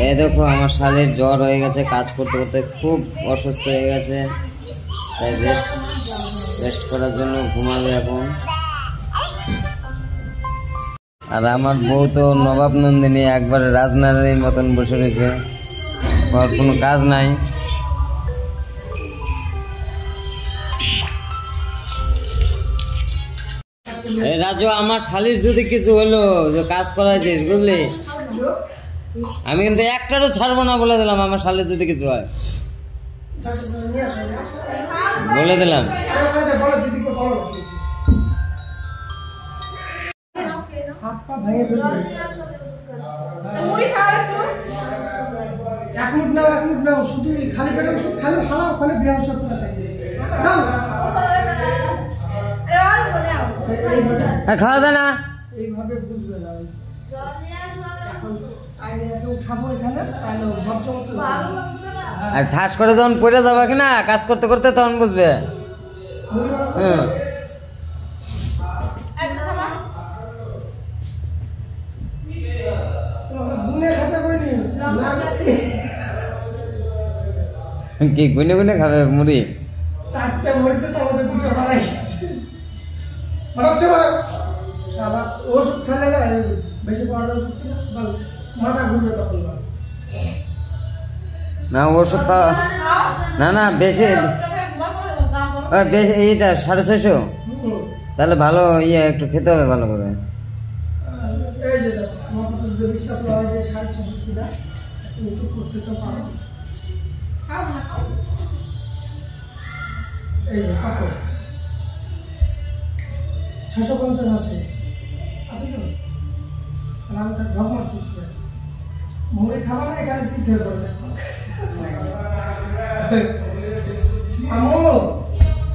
এই দেখো আমার শালের জ্বর হয়ে গেছে, কাজ করতে করতে খুব অসুস্থ হয়ে গেছে, তাই রেস্ট করার জন্য ঘুমাবে এখন। আর আমার বউ তো নবাব নন্দিনী, একবারে রাজনারীর মতন বসে রয়েছে, ওর কোনো কাজ নাই। রাজু, আমার শালির যদি কিছু হলো যে কাজ করাইছিস বুঝলি, আমি কিন্তু একটারও ছাড়বো না বলে দিলাম। আমার শালির যদি কিছু হয় বলে দিলাম। খাওয়া দাওয়া না এইভাবে বুঝবে না, আর ঠাস করে যখন পড়ে যাবে কিনা কাজ করতে করতে তখন বুঝবে। কি গুনে গুনে খাবে মুড়ি? চারটে মুড়িতে তাহলে দুটো বাড়াই গেছে। ওষুধ খেলে না বেশি পড়ার ওষুধ মাথা ঘুরবে তখন না। ওষুধ না না বেশি বেশি এইটা 650, তাহলে ভালো ইয়ে একটু খেতে হবে ভালো করে। এই যে দেখো বিশ্বাস হয় যে 650 টাকা একটু করতে তো পারো। এই যে কত 650 আছে আছে তো আমি তো ভাব মারতেছি মুড়ি খাবা না এখানে শিখে পড়বে। আমু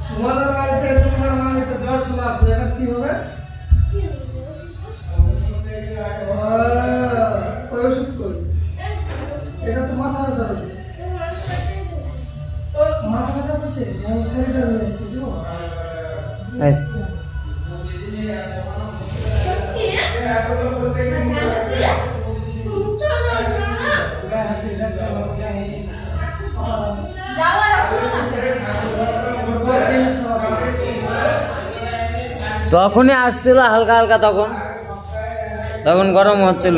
তোমাদের বাড়িতে এসে তোমার মা একটা জ্বর চলে আসবে, এটা কি হবে? ওষুধ করি, এটা তো মাথা ব্যথা হবে। মাথা ব্যথা করছে আমি শরীরটা নিয়ে এসেছি দেবো। তখনই আসছিল হালকা হালকা, তখন গরম হচ্ছিল।